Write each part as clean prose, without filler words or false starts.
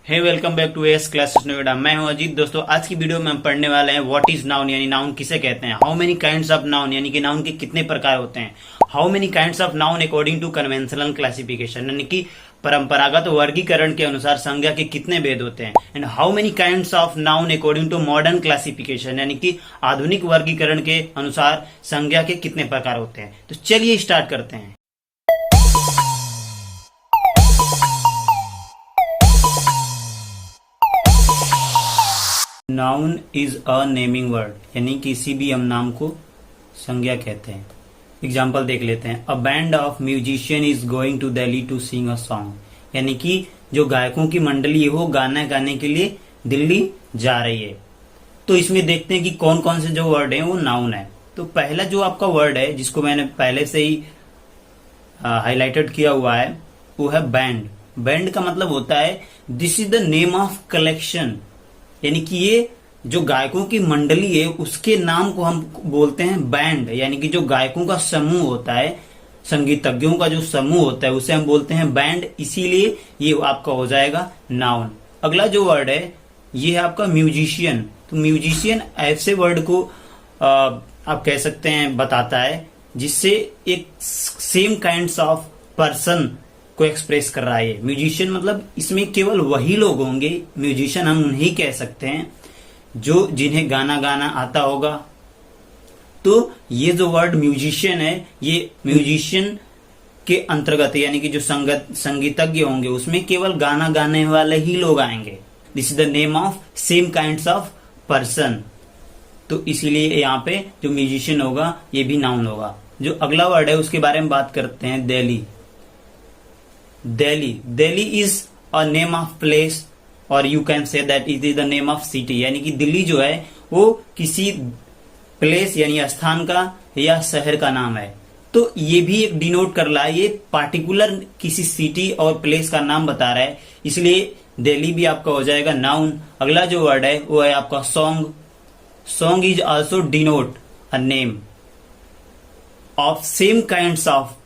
Hey welcome back to S classes Noida. मैं हूं अजीत। दोस्तों आज की वीडियो में हम पढ़ने वाले हैं व्हाट इज नाउन यानी नाउन किसे कहते हैं। How many kinds of noun यानी कि नाउन के कितने प्रकार होते हैं। How many kinds of noun according to conventional classification यानी कि परंपरागत वर्गीकरण के अनुसार संज्ञा के कितने भेद होते हैं। And how many kinds of noun according to modern classification यानी कि आधुनिक वर्गीकरण के अनुसार संज्ञा के कितने प्रकार होते हैं। तो चलिए स्टार्ट करते हैं। Noun is a naming word यानी किसी भी हम नाम को संज्ञा कहते हैं। एग्जाम्पल देख लेते हैं। A band of musician is going to Delhi to sing a song यानी कि जो गायकों की मंडली है वो गाना गाने के लिए दिल्ली जा रही है। तो इसमें देखते हैं कि कौन कौन से जो वर्ड है वो नाउन है। तो पहला जो आपका वर्ड है जिसको मैंने पहले से ही हाईलाइटेड किया हुआ है वो है बैंड। बैंड का मतलब होता है this is the name of collection यानी कि ये जो गायकों की मंडली है उसके नाम को हम बोलते हैं बैंड यानी कि जो गायकों का समूह होता है, संगीतज्ञों का जो समूह होता है उसे हम बोलते हैं बैंड। इसीलिए ये आपका हो जाएगा नाउन। अगला जो वर्ड है ये है आपका म्यूजिशियन। तो म्यूजिशियन ऐसे वर्ड को आप कह सकते हैं बताता है जिससे एक सेम काइंड्स ऑफ पर्सन को एक्सप्रेस कर रहा है। म्यूजिशियन मतलब इसमें केवल वही लोग होंगे, म्यूजिशियन हम उन्हें कह सकते हैं जो जिन्हें गाना गाना आता होगा। तो ये जो वर्ड म्यूजिशियन है ये म्यूजिशियन के अंतर्गत यानी कि जो संगीतज्ञ होंगे उसमें केवल गाना गाने वाले ही लोग आएंगे। This is the name of same kinds of person. तो इसीलिए यहाँ पे जो म्यूजिशियन होगा ये भी नाउन होगा। जो अगला वर्ड है उसके बारे में बात करते हैं। Delhi. Delhi is a name of place और you can say that it is the name of city यानी कि दिल्ली जो है वो किसी प्लेस यानी स्थान का या शहर का नाम है। तो ये भी एक डिनोट कर रहा है, ये पार्टिकुलर किसी सिटी और प्लेस का नाम बता रहा है, इसलिए दिल्ली भी आपका हो जाएगा नाउन। अगला जो वर्ड है वो है आपका song. Song is also denote a name of same kinds of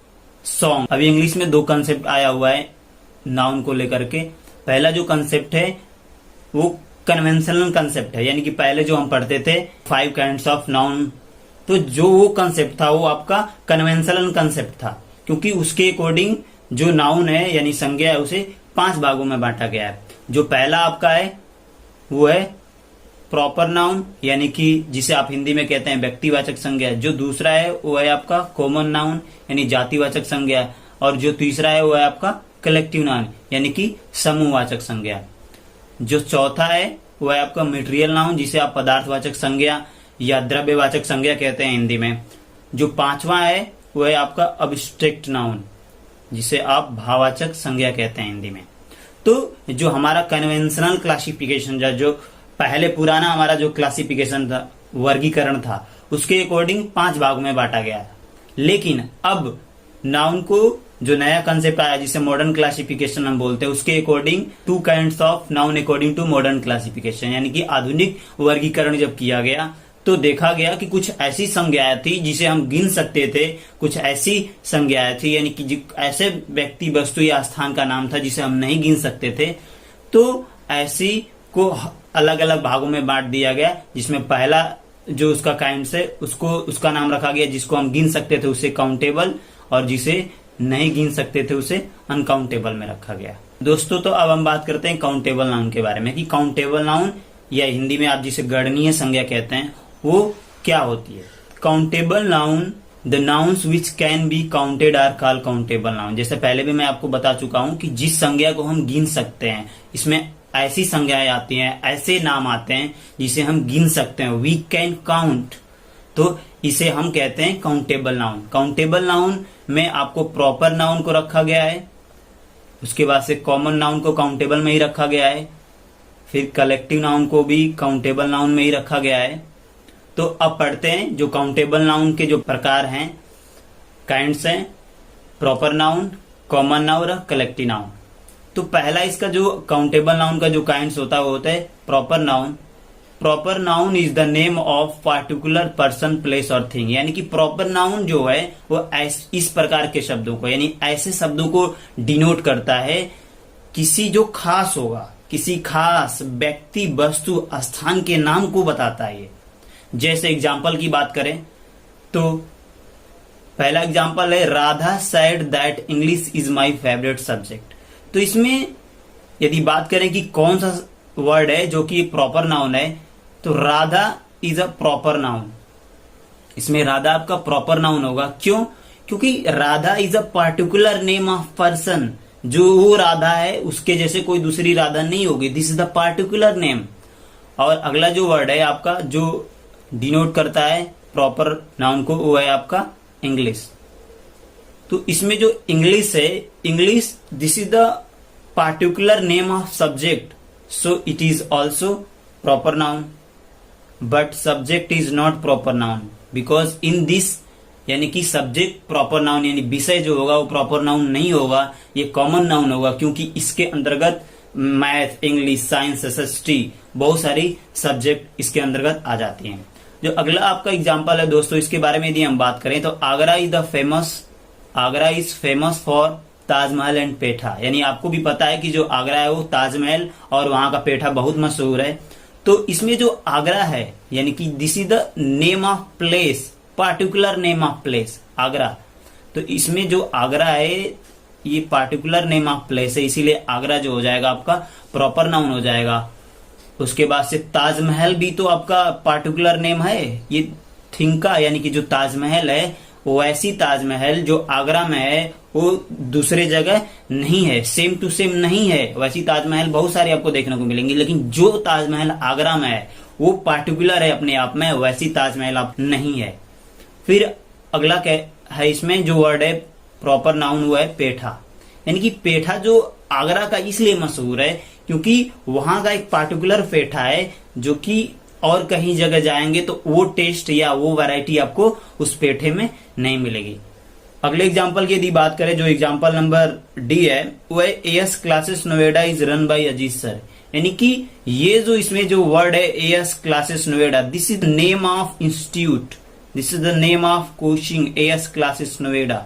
song. अभी इंग्लिश में दो कंसेप्ट आया हुआ है नाउन को लेकर के। पहला जो कंसेप्ट है वो कन्वेंशनल कंसेप्ट है यानी कि पहले जो हम पढ़ते थे 5 काइंड्स ऑफ नाउन, तो जो वो कंसेप्ट था वो आपका कन्वेंशनल कंसेप्ट था क्योंकि उसके अकॉर्डिंग जो नाउन है यानी संज्ञा है उसे 5 भागों में बांटा गया है। जो पहला आपका है वो है प्रॉपर नाउन यानी कि जिसे आप हिंदी में कहते हैं व्यक्तिवाचक संज्ञा। जो दूसरा है वो है आपका कॉमन नाउन यानी जातिवाचक संज्ञा। और जो तीसरा है वो है आपका कलेक्टिव नाउन यानी कि समूहवाचक संज्ञा। जो चौथा है वो है आपका मटेरियल नाउन जिसे आप पदार्थवाचक संज्ञा या द्रव्यवाचक संज्ञा कहते हैं हिंदी में। जो पांचवा है वो है आपका अब्स्ट्रैक्ट नाउन जिसे आप भाववाचक संज्ञा कहते हैं हिंदी में। तो जो हमारा कन्वेंशनल क्लासिफिकेशन जो पहले पुराना हमारा जो क्लासिफिकेशन था, वर्गीकरण था, उसके अकॉर्डिंग 5 भागों में बांटा गया। लेकिन अब नाउन को जो नया कंसेप्ट आया जिसे मॉडर्न क्लासिफिकेशन हम बोलते हैं उसके according 2 kinds of noun according to modern classification यानी कि आधुनिक वर्गीकरण जब किया गया तो देखा गया कि कुछ ऐसी संज्ञाएं थी जिसे हम गिन सकते थे, कुछ ऐसी संज्ञाएं थी यानी कि ऐसे व्यक्ति वस्तु या स्थान का नाम था जिसे हम नहीं गिन सकते थे। तो ऐसी को अलग अलग भागों में बांट दिया गया जिसमें पहला जो उसका काइंड्स है उसको उसका नाम रखा गया जिसको हम गिन सकते थे उसे काउंटेबल और जिसे नहीं गिन सकते थे उसे अनकाउंटेबल में रखा गया। दोस्तों तो अब हम बात करते हैं काउंटेबल नाउन के बारे में कि काउंटेबल नाउन या हिंदी में आप जिसे गणनीय संज्ञा कहते हैं वो क्या होती है। Countable noun the nouns which can be counted are called countable noun. जैसे पहले भी मैं आपको बता चुका हूं कि जिस संज्ञा को हम गिन सकते हैं, इसमें ऐसी संज्ञाएं आती हैं, ऐसे नाम आते हैं जिसे हम गिन सकते हैं, वी कैन काउंट, तो इसे हम कहते हैं काउंटेबल नाउन। काउंटेबल नाउन में आपको प्रॉपर नाउन को रखा गया है, उसके बाद से कॉमन नाउन को काउंटेबल में ही रखा गया है, फिर कलेक्टिव नाउन को भी काउंटेबल नाउन में ही रखा गया है। तो अब पढ़ते हैं जो काउंटेबल नाउन के जो प्रकार हैं, काइंड्स हैं, प्रॉपर नाउन, कॉमन नाउन और कलेक्टिव नाउन। तो पहला इसका जो काउंटेबल नाउन का जो काइंड्स होता है वो होता है proper noun. Proper noun is the name of particular person place और थिंग यानी कि प्रॉपर नाउन जो है वो इस प्रकार के शब्दों को यानी ऐसे शब्दों को डिनोट करता है किसी जो खास होगा किसी खास व्यक्ति, वस्तु, स्थान के नाम को बताता है ये। जैसे एग्जाम्पल की बात करें तो पहला एग्जाम्पल है Radha said that English is my favourite subject. तो इसमें यदि बात करें कि कौन सा वर्ड है जो कि प्रॉपर नाउन है, तो Radha is a proper noun. इसमें राधा आपका प्रॉपर नाउन होगा। क्यों? क्योंकि Radha is a particular name of person. जो वो राधा है उसके जैसे कोई दूसरी राधा नहीं होगी। This is the particular name. और अगला जो वर्ड है आपका जो डिनोट करता है प्रॉपर नाउन को, वो है आपका इंग्लिश। तो इसमें जो इंग्लिश है, English this is the particular name of subject, so it is also proper noun, but subject is not proper noun because in this यानी कि सब्जेक्ट प्रॉपर नाउन यानी विषय जो होगा वो प्रॉपर नाउन नहीं होगा, ये कॉमन नाउन होगा क्योंकि इसके अंतर्गत मैथ, इंग्लिश, साइंस, एसएसटी बहुत सारी सब्जेक्ट इसके अंतर्गत आ जाती हैं। जो अगला आपका एग्जाम्पल है दोस्तों, इसके बारे में यदि हम बात करें तो Agra is famous for Taj Mahal and petha. यानी आपको भी पता है कि जो आगरा है वो ताजमहल और वहां का पेठा बहुत मशहूर है। तो इसमें जो आगरा है यानी कि this is the name of place, particular name of place Agra. तो इसमें जो आगरा है ये पार्टिकुलर नेम ऑफ प्लेस है, इसीलिए आगरा जो हो जाएगा आपका प्रॉपर नाउन हो जाएगा। उसके बाद से ताजमहल भी तो आपका पार्टिकुलर नेम है, ये थिंग का, यानी कि जो ताजमहल है वैसी ताजमहल जो आगरा में है वो दूसरे जगह नहीं है, सेम टू सेम नहीं है। वैसी ताजमहल बहुत सारी आपको देखने को मिलेंगी, लेकिन जो ताजमहल आगरा में है वो पार्टिकुलर है अपने आप में, वैसी ताजमहल आप नहीं है। फिर अगला क्या है, इसमें जो वर्ड है प्रॉपर नाउन हुआ है पेठा। यानी कि पेठा जो आगरा का इसलिए मशहूर है क्योंकि वहां का एक पार्टिकुलर पेठा है जो कि और कहीं जगह जाएंगे तो वो टेस्ट या वो वैरायटी आपको उस पेठे में नहीं मिलेगी। अगले एग्जाम्पल की यदि बात करें, जो एग्जाम्पल नंबर डी है वो है AS classes Noida is run by Ajit sir. यानी कि ये जो इसमें जो वर्ड है AS classes Noida, this is name of institute, this is the name of coaching AS classes Noida.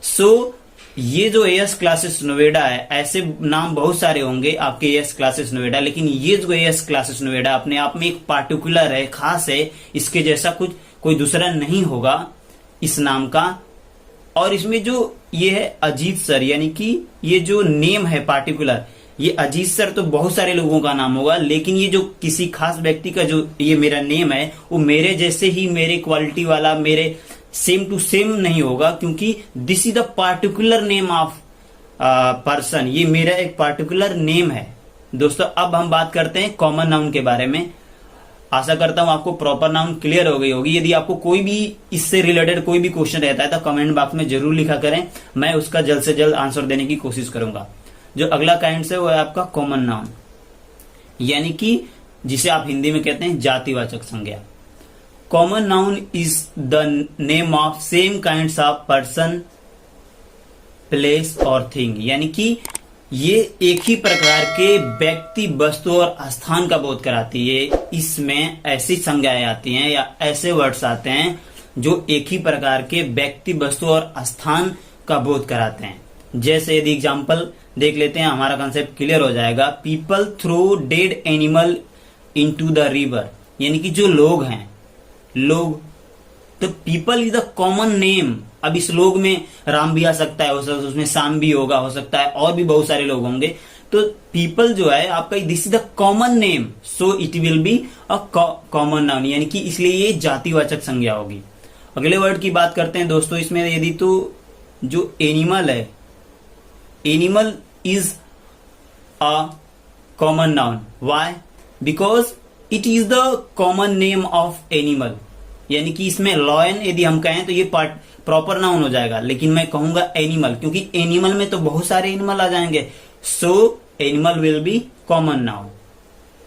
So ये जो एएस क्लासेस नोएडा है, ऐसे नाम बहुत सारे होंगे आपके एएस क्लासेस नोएडा, लेकिन ये जो एएस क्लासेस नोएडा अपने आप में एक पार्टिकुलर है, खास है, इसके जैसा कुछ कोई दूसरा नहीं होगा इस नाम का। और इसमें जो ये है अजीत सर, यानी कि ये जो नेम है पार्टिकुलर, ये अजीत सर तो बहुत सारे लोगों का नाम होगा, लेकिन ये जो किसी खास व्यक्ति का जो ये मेरा नेम है वो मेरे जैसे ही, मेरे क्वालिटी वाला, मेरे सेम टू सेम नहीं होगा, क्योंकि this is the particular name of person. ये मेरा एक पार्टिकुलर नेम है। दोस्तों अब हम बात करते हैं कॉमन नाउन के बारे में। आशा करता हूं आपको प्रॉपर नाउन क्लियर हो गई होगी। यदि आपको कोई भी इससे रिलेटेड कोई भी क्वेश्चन रहता है तो कमेंट बॉक्स में जरूर लिखा करें, मैं उसका जल्द से जल्द आंसर देने की कोशिश करूंगा। जो अगला काइंड है वो है आपका कॉमन नाउन, यानी कि जिसे आप हिंदी में कहते हैं जातिवाचक संज्ञा। Common noun is the name of same kinds of person, place और थिंग। यानी कि ये एक ही प्रकार के व्यक्ति, वस्तु और स्थान का बोध कराती है। इसमें ऐसी संज्ञाएं आती हैं या ऐसे वर्ड्स आते हैं जो एक ही प्रकार के व्यक्ति, वस्तु और स्थान का बोध कराते हैं। जैसे यदि एग्जाम्पल देख लेते हैं, हमारा कंसेप्ट क्लियर हो जाएगा। People throw dead animal into the river. यानी कि जो लोग हैं, लोग, तो people is the common name. अब इस लोग में राम भी आ सकता है, उसमें शाम भी होगा, हो सकता है और भी बहुत सारे लोग होंगे। तो पीपल जो है आपका, this is the common name, so it will be a common noun, यानी कि इसलिए ये जातिवाचक संज्ञा होगी। अगले वर्ड की बात करते हैं दोस्तों। इसमें यदि तो जो एनिमल है, animal is a common noun. Why? Because it is the common name of animal. यानी कि इसमें लॉयन यदि हम कहें तो ये प्रॉपर नाउन हो जाएगा, लेकिन मैं कहूंगा एनिमल, क्योंकि एनिमल में तो बहुत सारे एनिमल आ जाएंगे। So animal will be common noun.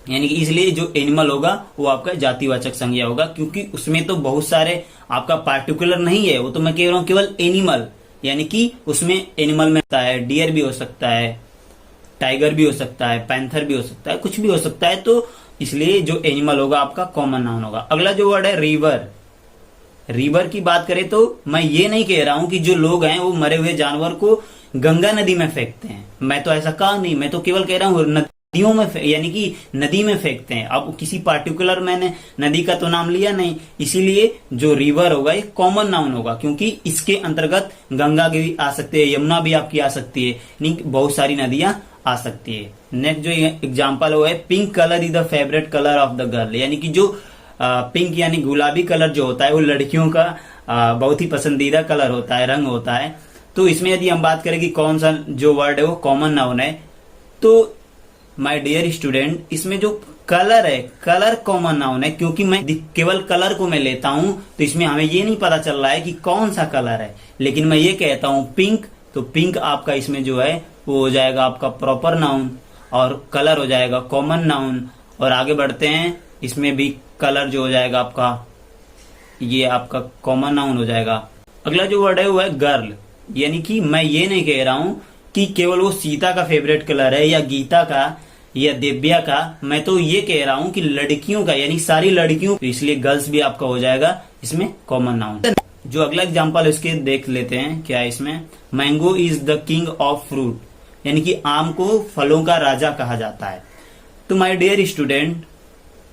यानी कि इसलिए जो एनिमल होगा वो आपका जातिवाचक संज्ञा होगा, क्योंकि उसमें तो बहुत सारे आपका पार्टिकुलर नहीं है, वो तो मैं कह रहा हूं केवल एनिमल। यानी कि उसमें एनिमल में होता है, डियर भी हो सकता है, टाइगर भी हो सकता है, पैंथर भी हो सकता है, कुछ भी हो सकता है। तो इसलिए जो एनिमल होगा आपका कॉमन नाउन होगा। अगला जो वर्ड है रिवर। रिवर की बात करें तो मैं ये नहीं कह रहा हूं कि जो लोग हैं वो मरे हुए जानवर को गंगा नदी में फेंकते हैं, मैं तो ऐसा कहा नहीं। मैं तो केवल कह रहा हूं नदियों में यानी कि नदी में फेंकते हैं। अब किसी पार्टिकुलर मैंने नदी का तो नाम लिया नहीं, इसीलिए जो रिवर होगा ये कॉमन नाउन होगा, क्योंकि इसके अंतर्गत गंगा भी आ सकती है, यमुना भी आपकी आ सकती है, यानी बहुत सारी नदियां आ सकती है। नेक्स्ट जो एग्जाम्पल हुआ है, pink colour is the favourite colour of the girl, यानी कि जो पिंक यानी गुलाबी कलर जो होता है वो लड़कियों का बहुत ही पसंदीदा कलर होता है, रंग होता है। तो इसमें यदि हम बात करें कि कौन सा जो वर्ड है वो कॉमन नाउन है, तो माय डियर स्टूडेंट, इसमें जो कलर है, कलर कॉमन नाउन है, क्योंकि मैं केवल कलर को मैं लेता हूं, तो इसमें हमें ये नहीं पता चल रहा है कि कौन सा कलर है, लेकिन मैं ये कहता हूं पिंक, तो पिंक आपका इसमें जो है वो हो जाएगा आपका प्रॉपर नाउन, और कलर हो जाएगा कॉमन नाउन। और आगे बढ़ते हैं, इसमें भी कलर जो हो जाएगा आपका, ये आपका कॉमन नाउन हो जाएगा। अगला जो वर्ड है वो है गर्ल, यानी कि मैं ये नहीं कह रहा हूं कि केवल वो सीता का फेवरेट कलर है या गीता का या दिव्या का, मैं तो ये कह रहा हूं कि लड़कियों का, यानी सारी लड़कियों, तो इसलिए गर्ल्स भी आपका हो जाएगा इसमें कॉमन नाउन। जो अगला एग्जांपल इसके देख लेते हैं, क्या है इसमें, mango is the king of fruit, यानी कि आम को फलों का राजा कहा जाता है। तो माय डियर स्टूडेंट,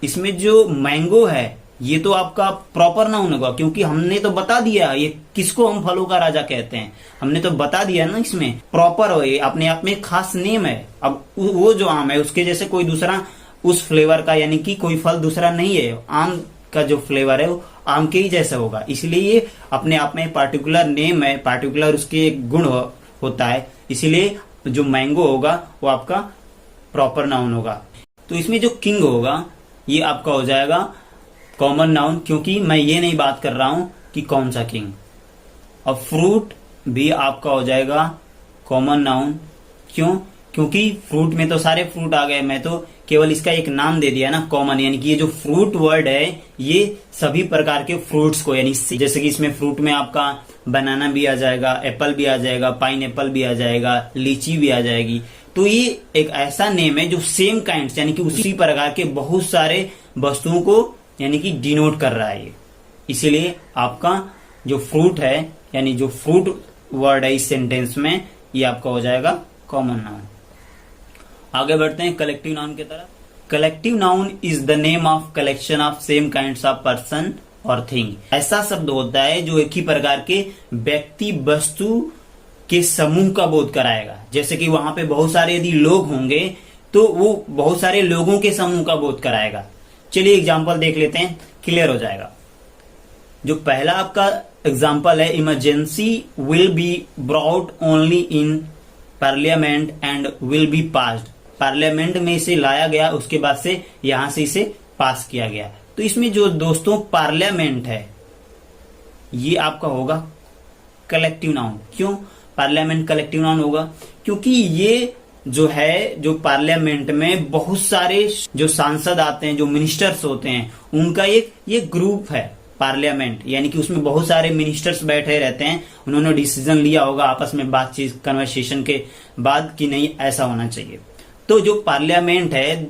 इसमें जो मैंगो है ये तो आपका प्रॉपर नाउन होगा, क्योंकि हमने तो बता दिया ये किसको हम फलों का राजा कहते हैं, हमने तो बता दिया ना, इसमें प्रॉपर हो, ये अपने आप में खास नेम है। अब वो जो आम है उसके जैसे कोई दूसरा उस फ्लेवर का, यानी कि कोई फल दूसरा नहीं है, आम का जो फ्लेवर है वो आम के ही जैसा होगा, इसलिए ये अपने आप में पार्टिकुलर नेम है, पार्टिकुलर उसके एक गुण होता है, इसीलिए जो मैंगो होगा वो आपका प्रॉपर नाउन होगा। तो इसमें जो किंग होगा ये आपका हो जाएगा कॉमन नाउन, क्योंकि मैं ये नहीं बात कर रहा हूं कि कौन सा किंग। और फ्रूट भी आपका हो जाएगा कॉमन नाउन, क्यों, क्योंकि फ्रूट में तो सारे फ्रूट आ गए, मैं तो केवल इसका एक नाम दे दिया ना कॉमन, यानी कि ये जो फ्रूट वर्ड है ये सभी प्रकार के फ्रूट्स को, यानी जैसे कि इसमें फ्रूट में आपका बनाना भी आ जाएगा, एप्पल भी आ जाएगा, पाइन एप्पल भी आ जाएगा, लीची भी आ जाएगी। तो ये एक ऐसा नेम है जो सेम काइंड, यानी कि उसी प्रकार के बहुत सारे वस्तुओं को यानी कि डिनोट कर रहा है ये, इसीलिए आपका जो फ्रूट है, यानी जो फ्रूट वर्ड है इस सेंटेंस में, ये आपका हो जाएगा कॉमन नाउन। आगे बढ़ते हैं कलेक्टिव नाउन की तरफ। Collective noun is the name of collection of same kinds of person और थिंग, ऐसा शब्द होता है जो एक ही प्रकार के व्यक्ति वस्तु के समूह का बोध कराएगा। जैसे कि वहां पे बहुत सारे यदि लोग होंगे तो वो बहुत सारे लोगों के समूह का बोध कराएगा। चलिए एग्जाम्पल देख लेते हैं, क्लियर हो जाएगा। जो पहला आपका एग्जाम्पल है, emergency will be brought only in parliament and will be passed, parliament में इसे लाया गया, उसके बाद से यहां से इसे पास किया गया। तो इसमें जो दोस्तों पार्लियामेंट है ये आपका होगा कलेक्टिव नाउन। क्यों पार्लियामेंट कलेक्टिव नाउन होगा, क्योंकि ये जो है, जो पार्लियामेंट में बहुत सारे जो सांसद आते हैं, जो मिनिस्टर्स होते हैं, उनका एक ये ग्रुप है पार्लियामेंट, यानी कि उसमें बहुत सारे मिनिस्टर्स बैठे रहते हैं, उन्होंने डिसीजन लिया होगा आपस में बातचीत कन्वर्सेशन के बाद कि नहीं ऐसा होना चाहिए। तो जो पार्लियामेंट है,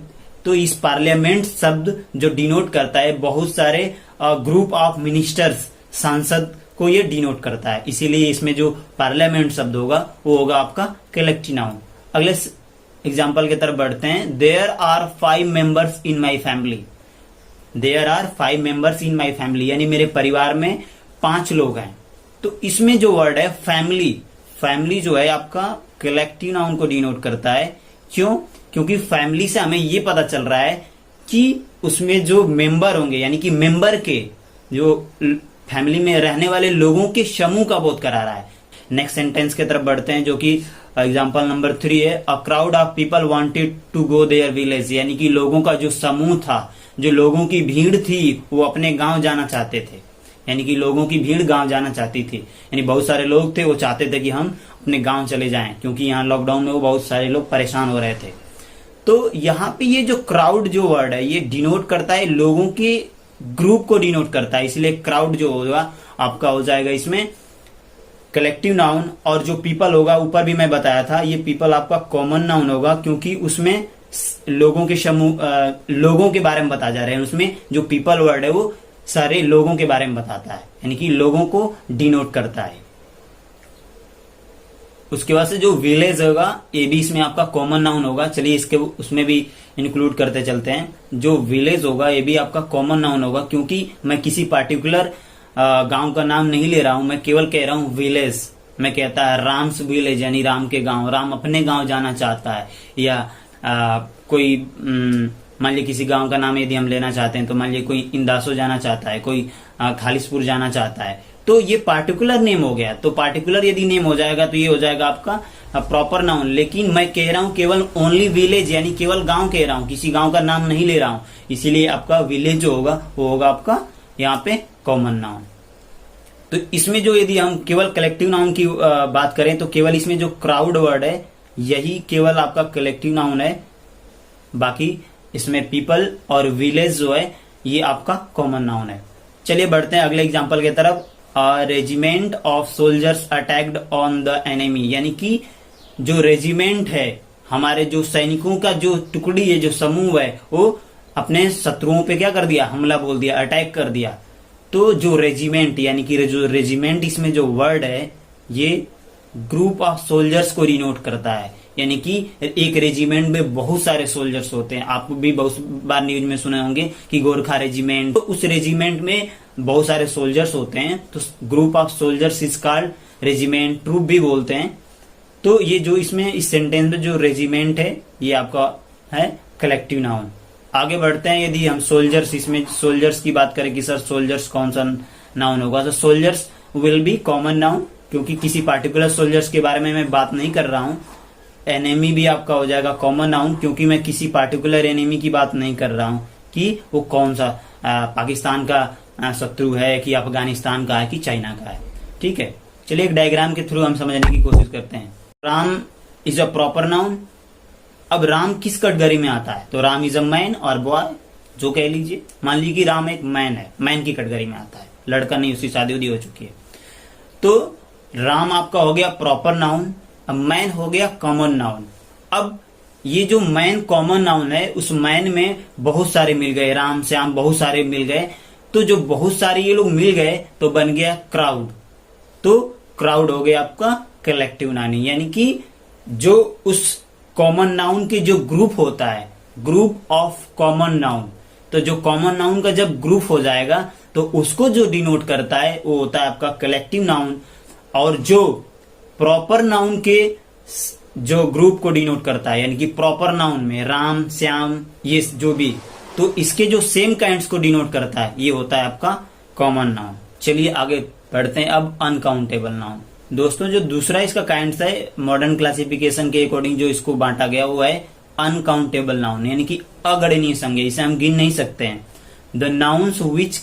तो इस पार्लियामेंट शब्द जो डिनोट करता है बहुत सारे ग्रुप ऑफ मिनिस्टर्स, सांसद को ये डिनोट करता है, इसीलिए इसमें जो पार्लियामेंट शब्द होगा वो होगा आपका कलेक्टिव नाउन। अगले एग्जाम्पल की तरफ बढ़ते हैं। There are 5 members in my family, there are 5 members in my family, यानी मेरे परिवार में 5 लोग हैं। तो इसमें जो वर्ड है फैमिली, फैमिली जो है आपका कलेक्टिव नाउन को डिनोट करता है। क्यों, क्योंकि फैमिली से हमें ये पता चल रहा है कि उसमें जो मेंबर होंगे, यानी कि मेंबर के जो फैमिली में रहने वाले लोगों के समूह का बोध करा रहा है। नेक्स्ट सेंटेंस की तरफ बढ़ते हैं, जो कि एग्जाम्पल नंबर 3 है। A crowd of people wanted to go their village, यानी कि लोगों का जो समूह था, जो लोगों की भीड़ थी, वो अपने गांव जाना चाहते थे, यानी कि लोगों की भीड़ गांव जाना चाहती थी, यानी बहुत सारे लोग थे वो चाहते थे कि हम अपने गांव चले जाएं, क्योंकि यहाँ लॉकडाउन में वो बहुत सारे लोग परेशान हो रहे थे। तो यहाँ पे ये जो क्राउड जो वर्ड है ये डिनोट करता है लोगों के ग्रुप को डिनोट करता है, इसलिए क्राउड जो होगा आपका हो जाएगा इसमें कलेक्टिव नाउन। और जो पीपल होगा, ऊपर भी मैं बताया था, ये पीपल आपका कॉमन नाउन होगा, क्योंकि उसमें लोगों के समूह, लोगों के बारे में बता जा रहे हैं। उसमें जो पीपल वर्ड है वो सारे लोगों के बारे में बताता है, यानी कि लोगों को डिनोट करता है। उसके बाद से जो विलेज होगा ये भी इसमें आपका कॉमन नाउन होगा। चलिए इसके उसमें भी इंक्लूड करते चलते हैं। जो विलेज होगा ये भी आपका कॉमन नाउन होगा, क्योंकि मैं किसी पार्टिकुलर गांव का नाम नहीं ले रहा हूं, मैं केवल कह रहा हूं विलेज। मैं कहता है राम्स विलेज यानी राम के गांव, राम अपने गांव जाना चाहता है। या कोई मान लीजिए किसी गांव का नाम यदि हम लेना चाहते हैं तो मान लीजिए कोई इंदासो जाना चाहता है, कोई खालिसपुर जाना चाहता है, तो ये पार्टिकुलर नेम हो गया। तो पार्टिकुलर यदि नेम हो जाएगा तो ये हो जाएगा आपका प्रॉपर नाउन। लेकिन मैं कह रहा हूं केवल ओनली विलेज यानी केवल गांव कह रहा हूं, किसी गांव का नाम नहीं ले रहा हूं, इसीलिए आपका विलेज जो होगा वो होगा आपका यहाँ पे कॉमन नाउन। तो इसमें जो यदि हम केवल कलेक्टिव नाउन की बात करें तो केवल इसमें जो क्राउड वर्ड है यही केवल आपका कलेक्टिव नाउन है। बाकी इसमें पीपल और विलेज जो है ये आपका कॉमन नाउन है। चलिए बढ़ते हैं अगले एग्जांपल की तरफ। Regiment of soldiers attacked on the enemy, यानी कि जो रेजिमेंट है, हमारे जो सैनिकों का जो टुकड़ी है, जो समूह है, वो अपने शत्रुओं पे क्या कर दिया, हमला बोल दिया, अटैक कर दिया। तो जो रेजिमेंट यानी कि जो रेजिमेंट इसमें जो वर्ड है ये ग्रुप ऑफ सोल्जर्स को डिनोट करता है। यानी कि एक रेजिमेंट में बहुत सारे सोल्जर्स होते हैं। आप भी बहुत बार न्यूज में सुने होंगे कि गोरखा रेजिमेंट, तो उस रेजिमेंट में बहुत सारे सोल्जर्स होते हैं। तो group of soldiers is called regiment, troop भी बोलते हैं। तो ये जो इसमें इस सेंटेंस में जो रेजिमेंट है ये आपका है कलेक्टिव नाउन। आगे बढ़ते हैं। यदि हम सोल्जर्स, इसमें सोल्जर्स की बात करें कि सर सोल्जर्स कौन सा नाउन होगा, तो soldiers will be common noun, क्योंकि किसी पार्टिकुलर सोल्जर्स के बारे में मैं बात नहीं कर रहा हूं। एनिमी भी आपका हो जाएगा कॉमन नाउन, क्योंकि मैं किसी पार्टिकुलर एनिमी की बात नहीं कर रहा हूं कि वो कौन सा पाकिस्तान का शत्रु है, कि अफगानिस्तान का है, कि चाइना का है। ठीक है, चलिए एक डायग्राम के थ्रू हम समझने की कोशिश करते हैं। Ram is a proper noun. अब राम किस कैटेगरी में आता है, तो राम इज अ मैन और बॉय, जो कह लीजिए। मान लीजिए कि राम एक मैन है, मैन की कैटेगरी में आता है, लड़का नहीं, उसकी शादी उदी हो चुकी है। तो राम आपका हो गया प्रॉपर नाउन। अब मैन हो गया कॉमन नाउन। अब ये जो मैन कॉमन नाउन है, उस मैन में बहुत सारे मिल गए, राम श्याम बहुत सारे मिल गए। तो जो बहुत सारे ये लोग मिल गए तो बन गया क्राउड। तो क्राउड हो गया आपका कलेक्टिव नाउन, यानी कि जो उस कॉमन नाउन के जो ग्रुप होता है, ग्रुप ऑफ कॉमन नाउन। तो जो कॉमन नाउन का जब ग्रुप हो जाएगा तो उसको जो डिनोट करता है वो होता है आपका कलेक्टिव नाउन। और जो प्रॉपर नाउन के जो ग्रुप को डिनोट करता है, यानी कि प्रॉपर नाउन में राम श्याम ये जो भी, तो इसके जो सेम काइंड्स को डिनोट करता है ये होता है आपका कॉमन नाउन। चलिए आगे बढ़ते हैं। अब अनकाउंटेबल नाउन। दोस्तों जो दूसरा इसका काइंड्स है, मॉडर्न क्लासिफिकेशन के अकॉर्डिंग जो इसको बांटा गया वो है अनकाउंटेबल नाउन, यानी कि अगणनीय संज्ञा, इसे हम गिन नहीं सकते हैं। The nouns which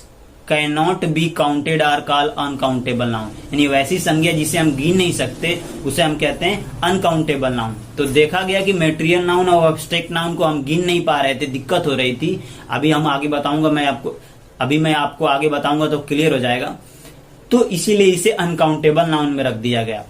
can not be counted are called uncountable noun, यानी वैसी संज्ञा जिसे हम गिन नहीं सकते उसे हम कहते हैं अनकाउंटेबल नाउन। तो देखा गया कि मेटेरियल नाउन और एब्स्ट्रैक्ट नाउन को हम गिन नहीं पा रहे थे, दिक्कत हो रही थी। अभी हम आगे बताऊंगा, मैं आपको आगे बताऊंगा तो क्लियर हो जाएगा। तो इसीलिए इसे अनकाउंटेबल नाउन में रख दिया गया।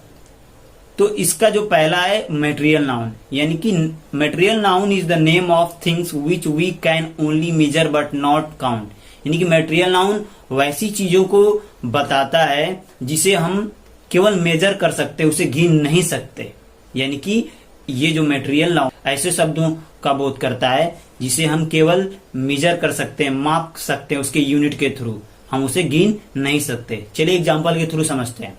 तो इसका जो पहला है मेटेरियल नाउन, यानी कि material noun is the name of things which we can only measure but not count, यानी कि मेटेरियल नाउन वैसी चीजों को बताता है जिसे हम केवल मेजर कर सकते, उसे गिन नहीं सकते। यानी कि ये जो मेटेरियल नाउन ऐसे शब्दों का बोध करता है जिसे हम केवल मेजर कर सकते हैं, माप सकते हैं उसके यूनिट के थ्रू, हम उसे गिन नहीं सकते। चलिए एग्जांपल के थ्रू समझते हैं।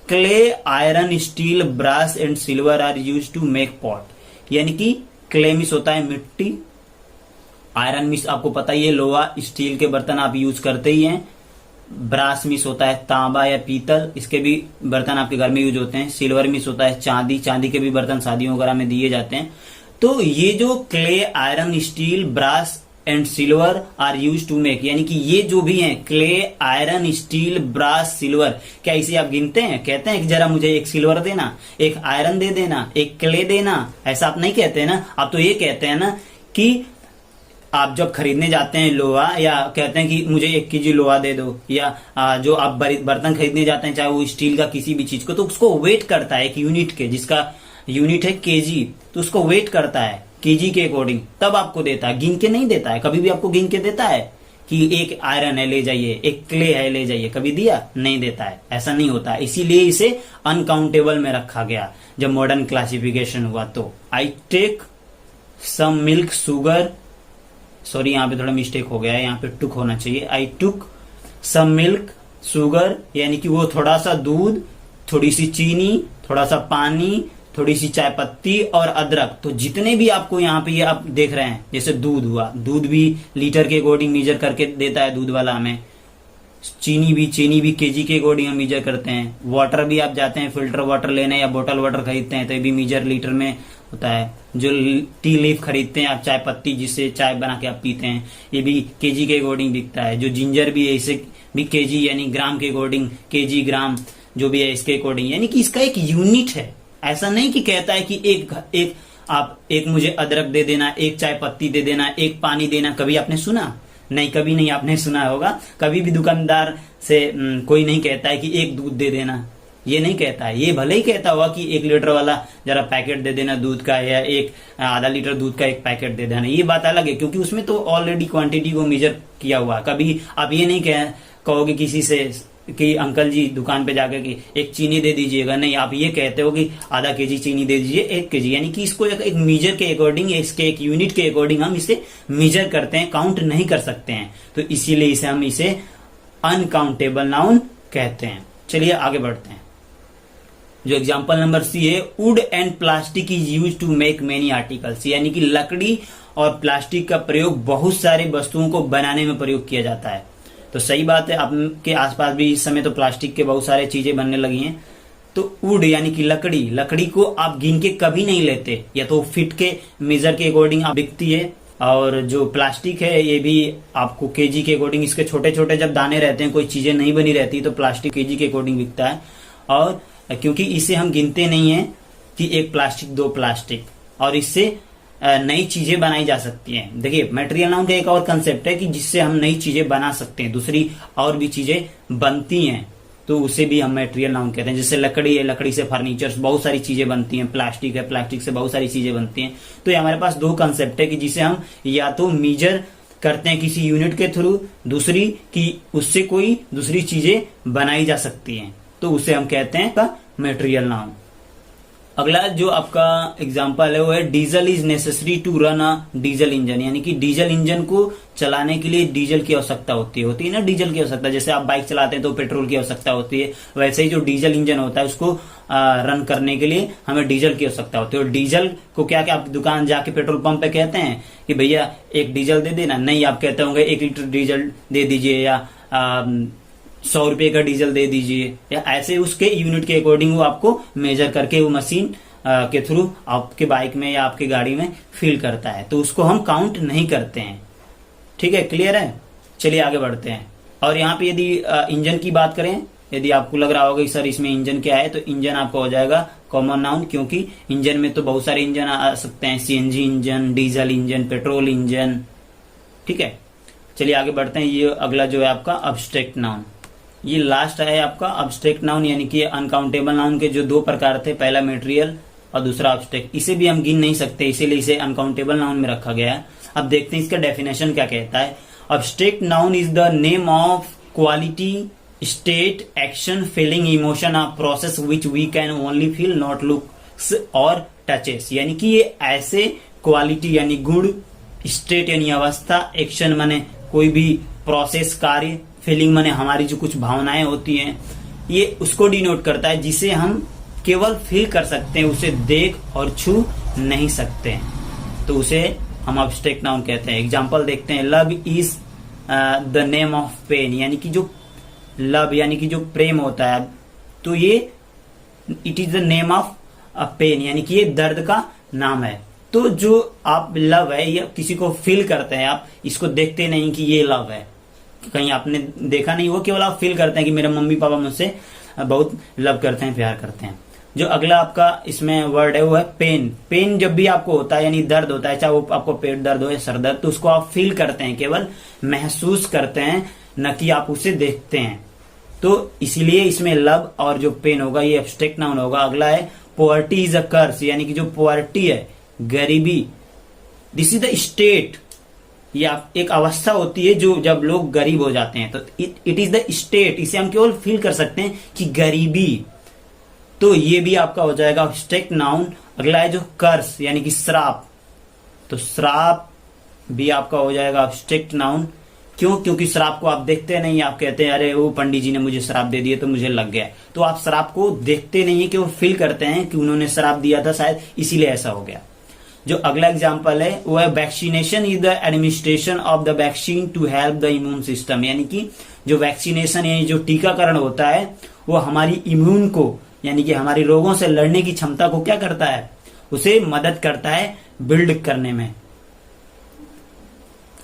Clay, iron, steel, brass and silver are used to make pot, यानी कि क्ले मिस होता है मिट्टी, आयरन मिस आपको पता ही है लोहा, स्टील के बर्तन आप यूज करते ही हैं, ब्रास मिस होता है तांबा या पीतल, इसके भी बर्तन आपके घर में यूज होते हैं, सिल्वर मिस होता है चांदी, चांदी के भी बर्तन शादियों वगैरह में दिए जाते हैं। तो ये जो clay, iron, steel, brass and silver are use to make, यानी कि ये जो भी हैं clay, iron, steel, brass, silver, क्या इसे आप गिनते हैं? कहते हैं कि जरा मुझे एक सिल्वर देना, एक आयरन दे देना, एक क्ले देना, ऐसा आप नहीं कहते हैं ना। आप तो ये कहते हैं ना कि आप जब खरीदने जाते हैं लोहा, या कहते हैं कि मुझे 1 केजी लोहा दे दो, या जो आप बर्तन खरीदने जाते हैं चाहे वो स्टील का किसी भी चीज को, तो उसको वेट करता है एक यूनिट के, जिसका यूनिट है केजी, तो उसको वेट करता है केजी के अकॉर्डिंग, तब आपको देता है, गिन के नहीं देता है। कभी भी आपको गिन के देता है कि एक आयरन है ले जाइए, एक क्ले है ले जाइए, कभी दिया? नहीं देता है, ऐसा नहीं होता, इसीलिए इसे अनकाउंटेबल में रखा गया जब मॉडर्न क्लासिफिकेशन हुआ। तो I take some milk sugar, sorry यहाँ पे थोड़ा मिस्टेक हो गया है, यहाँ पे टुक होना चाहिए, आई टुक सम मिल्क शुगर, यानी कि वो थोड़ा सा दूध, थोड़ी सी चीनी, थोड़ा सा पानी, थोड़ी सी चाय पत्ती और अदरक। तो जितने भी आपको यहाँ पे ये आप देख रहे हैं, जैसे दूध हुआ, दूध भी लीटर के अकॉर्डिंग मेजर करके देता है दूध वाला हमें, चीनी भी केजी के अकॉर्डिंग हम मेजर करते हैं, वाटर भी आप जाते हैं फिल्टर वाटर लेने या बोतल वाटर खरीदते हैं तो ये भी मेजर लीटर में होता है, जो टी लीफ खरीदते हैं आप, चाय पत्ती जिससे चाय बना के आप पीते हैं, ये भी केजी के अकॉर्डिंग बिकता है, जो जिंजर भी है इसे भी केजी यानी ग्राम के अकॉर्डिंग, केजी ग्राम जो भी है इसके अकॉर्डिंग, यानी कि इसका एक यूनिट है। ऐसा नहीं कि कहता है कि एक मुझे अदरक दे देना, एक चाय पत्ती दे देना, एक पानी देना, कभी आपने सुना? नहीं, कभी नहीं आपने सुना होगा। कभी भी दुकानदार से कोई नहीं कहता है कि एक दूध दे देना, ये नहीं कहता है। ये भले ही कहता होगा कि 1 लीटर वाला जरा पैकेट दे देना दूध का, या एक आधा लीटर दूध का एक पैकेट दे देना, ये बात अलग है क्योंकि उसमें तो ऑलरेडी क्वांटिटी को मेजर किया हुआ। कभी आप ये नहीं कहोगे किसी से कि अंकल जी दुकान पे जाकर कि एक चीनी दे दीजिएगा, नहीं, आप ये कहते हो कि आधा केजी चीनी दे दीजिए, 1 केजी, यानी कि इसको एक मेजर के अकॉर्डिंग, इसके एक यूनिट के अकॉर्डिंग हम इसे मेजर करते हैं, काउंट नहीं कर सकते हैं, तो इसीलिए इसे हम इसे अनकाउंटेबल नाउन कहते हैं। चलिए आगे बढ़ते हैं। जो एग्जाम्पल नंबर सी है, wood and plastic is use to make many articles, यानी कि लकड़ी और प्लास्टिक का प्रयोग बहुत सारे वस्तुओं को बनाने में प्रयोग किया जाता है। तो सही बात है, आपके आसपास भी इस समय तो प्लास्टिक के बहुत सारे चीजें बनने लगी हैं। तो वुड यानी कि लकड़ी को आप गिन के कभी नहीं लेते, या तो फिट के मेजर के अकॉर्डिंग आप बिकती है, और जो प्लास्टिक है ये भी आपको केजी के अकॉर्डिंग, इसके छोटे छोटे जब दाने रहते हैं, कोई चीजें नहीं बनी रहती, तो प्लास्टिक केजी के अकॉर्डिंग बिकता है। और क्योंकि इसे हम गिनते नहीं है कि 1 प्लास्टिक 2 प्लास्टिक, और इससे नई चीजें बनाई जा सकती हैं। देखिए, मटेरियल नाउन का एक और कंसेप्ट है कि जिससे हम नई चीजें बना सकते हैं, दूसरी और भी चीजें बनती हैं, तो उसे भी हम मटेरियल नाउन कहते हैं। जैसे लकड़ी है, लकड़ी से फर्नीचर, बहुत सारी चीजें बनती हैं, प्लास्टिक है, प्लास्टिक से बहुत सारी चीजें बनती हैं। तो ये हमारे पास 2 कंसेप्ट है कि जिसे हम या तो मेजर करते हैं किसी यूनिट के थ्रू, दूसरी कि उससे कोई दूसरी चीजें बनाई जा सकती हैं, तो उसे हम कहते हैं का मटेरियल नाउन। अगला जो आपका एग्जांपल है वो है, diesel is necessary to run a diesel engine, यानी कि डीजल इंजन को चलाने के लिए डीजल की आवश्यकता होती है ना, डीजल की आवश्यकता। जैसे आप बाइक चलाते हैं तो पेट्रोल की आवश्यकता होती है, वैसे ही जो डीजल इंजन होता है उसको रन करने के लिए हमें डीजल की आवश्यकता होती है। और डीजल को क्या आप दुकान जाके पेट्रोल पंप पे कहते हैं कि भैया 1 डीजल दे देना, नहीं, आप कहते होंगे 1 लीटर डीजल दे दीजिए, या 100 रुपए का डीजल दे दीजिए, या ऐसे उसके यूनिट के अकॉर्डिंग वो आपको मेजर करके वो मशीन के थ्रू आपके बाइक में या आपके गाड़ी में फिल करता है, तो उसको हम काउंट नहीं करते हैं। ठीक है, क्लियर है? चलिए आगे बढ़ते हैं। और यहाँ पे यदि इंजन की बात करें, यदि आपको लग रहा होगा कि सर इसमें इंजन क्या है, तो इंजन आपका हो जाएगा कॉमन नाउन, क्योंकि इंजन में तो बहुत सारे इंजन आ सकते हैं, CNG engine, diesel engine, petrol engine. ठीक है, चलिए आगे बढ़ते हैं। ये अगला जो है आपका अब्स्ट्रैक्ट नाउन, ये लास्ट है आपका अब्स्ट्रैक्ट नाउन, यानी कि अनकाउंटेबल नाउन के जो 2 प्रकार थे, पहला मटेरियल और दूसरा अब्स्ट्रैक्ट। इसे भी हम गिन नहीं सकते, इसीलिए इसे अनकाउंटेबल नाउन में रखा गया है। अब देखते हैं इसका डेफिनेशन क्या कहता है। Abstract noun is the name of quality, state, action, feeling, emotion of process which we can only feel, not looks और टचेस, यानी कि ये ऐसे क्वालिटी यानी गुण, स्टेट यानी अवस्था, एक्शन माने कोई भी प्रोसेस कार्य, फीलिंग माने हमारी जो कुछ भावनाएं होती हैं, ये उसको डिनोट करता है जिसे हम केवल फील कर सकते हैं, उसे देख और छू नहीं सकते हैं, तो उसे हम अब्स्ट्रैक्ट नाउन कहते हैं। एग्जांपल देखते हैं। Love is the name of pain, यानी कि जो लव यानी कि जो प्रेम होता है, तो ये it is the name of a pain, यानी कि ये दर्द का नाम है। तो जो आप लव है, ये किसी को फील करते हैं, आप इसको देखते नहीं कि ये लव है, कहीं आपने देखा नहीं, वो केवल आप फील करते हैं कि मेरे मम्मी पापा मुझसे बहुत लव करते हैं, प्यार करते हैं। जो अगला आपका इसमें वर्ड है वो है पेन। पेन जब भी आपको होता है यानी दर्द होता है, चाहे वो आपको पेट दर्द हो या सर दर्द, तो उसको आप फील करते हैं, केवल महसूस करते हैं, न कि आप उसे देखते हैं। तो इसीलिए इसमें लव और जो पेन होगा ये एब्स्ट्रैक्ट नाउन होगा। अगला है पॉवर्टी इज अ कर्स, यानी कि जो पॉवर्टी है, गरीबी, दिस इज द स्टेट ये एक अवस्था होती है जो जब लोग गरीब हो जाते हैं, तो इट इज द स्टेट, इसे हम केवल फील कर सकते हैं कि गरीबी। तो ये भी आपका हो जाएगा एब्स्ट्रैक्ट नाउन। अगला है जो कर्स यानी कि श्राप, तो श्राप भी आपका हो जाएगा एब्स्ट्रैक्ट नाउन। क्यों? क्योंकि श्राप को आप देखते नहीं, आप कहते हैं अरे वो पंडित जी ने मुझे श्राप दे दिया तो मुझे लग गया। तो आप श्राप को देखते नहीं है, केवल फील करते हैं कि उन्होंने श्राप दिया था शायद इसीलिए ऐसा हो गया। जो अगला एग्जाम्पल है वो है vaccination is the administration of the vaccine to help the immune system, यानी कि जो वैक्सीनेशन यानी जो टीकाकरण होता है वो हमारी इम्यून को यानी कि हमारी रोगों से लड़ने की क्षमता को क्या करता है, उसे मदद करता है बिल्ड करने में,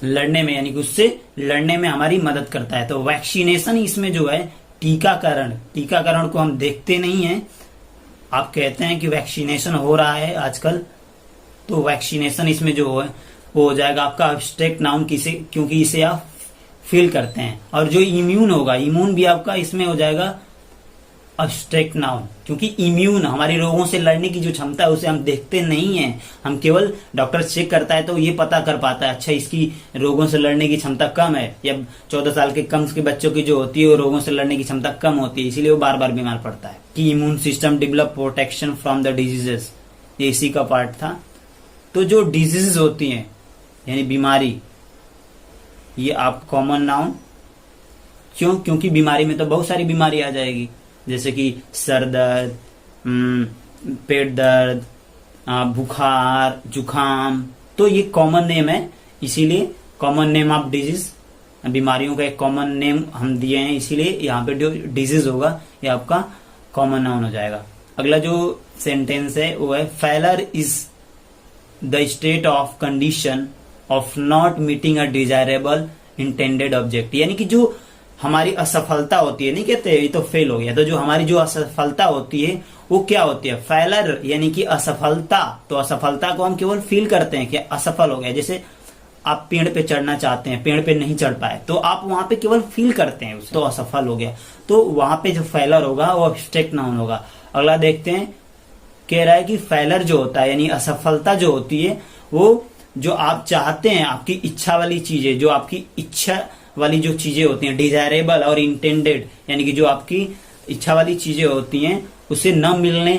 लड़ने में, यानी कि उससे लड़ने में हमारी मदद करता है। तो वैक्सीनेशन इसमें जो है टीकाकरण को हम देखते नहीं है, आप कहते हैं कि वैक्सीनेशन हो रहा है आजकल, तो वैक्सीनेशन इसमें जो है वो हो जाएगा आपका एब्स्ट्रैक्ट नाउन, क्योंकि इसे आप फील करते हैं। और जो इम्यून होगा, इम्यून भी आपका इसमें हो जाएगा एब्स्ट्रैक्ट नाउन, क्योंकि इम्यून हमारे रोगों से लड़ने की जो क्षमता है उसे हम देखते नहीं है, हम केवल डॉक्टर चेक करता है तो ये पता कर पाता है अच्छा इसकी रोगों से लड़ने की क्षमता कम है, या 14 साल के कम के बच्चों की जो होती है वो रोगों से लड़ने की क्षमता कम होती है, इसीलिए वो बार बार बीमार पड़ता है। कि immune system develop protection from the diseases, ये इसी का पार्ट था। तो जो डिजीजेस होती हैं यानी बीमारी, ये आप कॉमन नाउन। क्यों? क्योंकि बीमारी में तो बहुत सारी बीमारी आ जाएगी, जैसे कि सर दर्द, पेट दर्द, बुखार, जुखाम, तो ये कॉमन नेम है, इसीलिए कॉमन नेम ऑफ डिजीज, बीमारियों का एक कॉमन नेम हम दिए हैं, इसीलिए यहाँ पे जो डिजीज होगा ये आपका कॉमन नाउन हो जाएगा। अगला जो सेंटेंस है वो है failure is the state of condition of not meeting a desirable intended object, यानी कि जो हमारी असफलता होती है, नहीं कहते ये तो फेल हो गया, तो जो हमारी जो असफलता होती है वो क्या होती है, फेलर यानी कि असफलता। तो असफलता को हम केवल फील करते हैं कि असफल हो गया। जैसे आप पेड़ पे चढ़ना चाहते हैं, पेड़ पे नहीं चढ़ पाए, तो आप वहां पे केवल फील करते हैं उसे, तो असफल हो गया। तो वहां पे जो फेलर होगा वो एब्स्ट्रैक्ट नाउन होगा। अगला देखते हैं, कह रहा है कि फेलर जो होता है यानी असफलता जो होती है वो जो आप चाहते हैं, आपकी इच्छा वाली चीजें, जो आपकी इच्छा वाली जो चीजें होती हैं, डिजायरेबल और इंटेंडेड, यानी कि जो आपकी इच्छा वाली चीजें होती हैं उसे न मिलने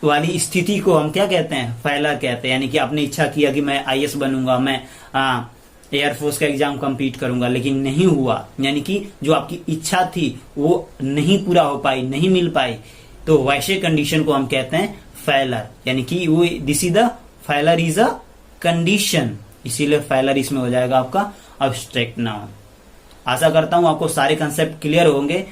वाली स्थिति को हम क्या कहते हैं, फेलर कहते हैं। यानी कि आपने इच्छा किया कि मैं आईएएस बनूंगा, मैं एयरफोर्स का एग्जाम कंप्लीट करूंगा, लेकिन नहीं हुआ, यानी कि जो आपकी इच्छा थी वो नहीं पूरा हो पाई, नहीं मिल पाई, तो वैसे कंडीशन को हम कहते हैं फेलर, यानी कि वो this is the failure is a condition, इसीलिए फेलर इसमें हो जाएगा आपका एब्स्ट्रैक्ट नाउन। आशा करता हूं आपको सारे कंसेप्ट क्लियर होंगे।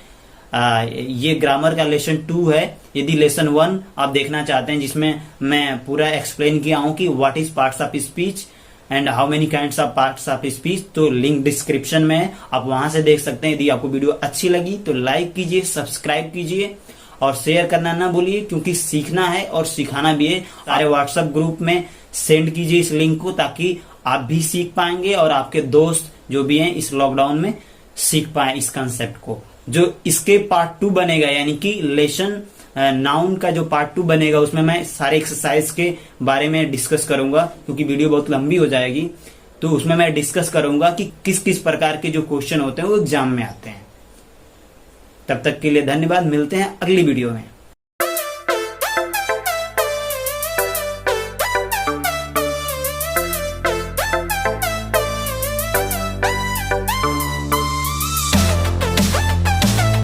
ये ग्रामर का लेसन 2 है। यदि लेसन 1 आप देखना चाहते हैं जिसमें मैं पूरा एक्सप्लेन किया हूं कि what is parts of speech and how many kinds of parts of speech, तो लिंक डिस्क्रिप्शन में है, आप वहां से देख सकते हैं। यदि आपको वीडियो अच्छी लगी तो लाइक कीजिए, सब्सक्राइब कीजिए और शेयर करना ना भूलिए, क्योंकि सीखना है और सिखाना भी है। सारे व्हाट्सएप ग्रुप में सेंड कीजिए इस लिंक को, ताकि आप भी सीख पाएंगे और आपके दोस्त जो भी हैं इस लॉकडाउन में सीख पाए इस कंसेप्ट को। जो इसके पार्ट 2 बनेगा, यानी कि लेसन नाउन का जो पार्ट 2 बनेगा, उसमें मैं सारे एक्सरसाइज के बारे में डिस्कस करूंगा, क्योंकि वीडियो बहुत लंबी हो जाएगी। तो उसमें मैं डिस्कस करूंगा कि किस किस प्रकार के जो क्वेश्चन होते हैं वो एग्जाम में आते हैं। तब तक के लिए धन्यवाद, मिलते हैं अगली वीडियो में।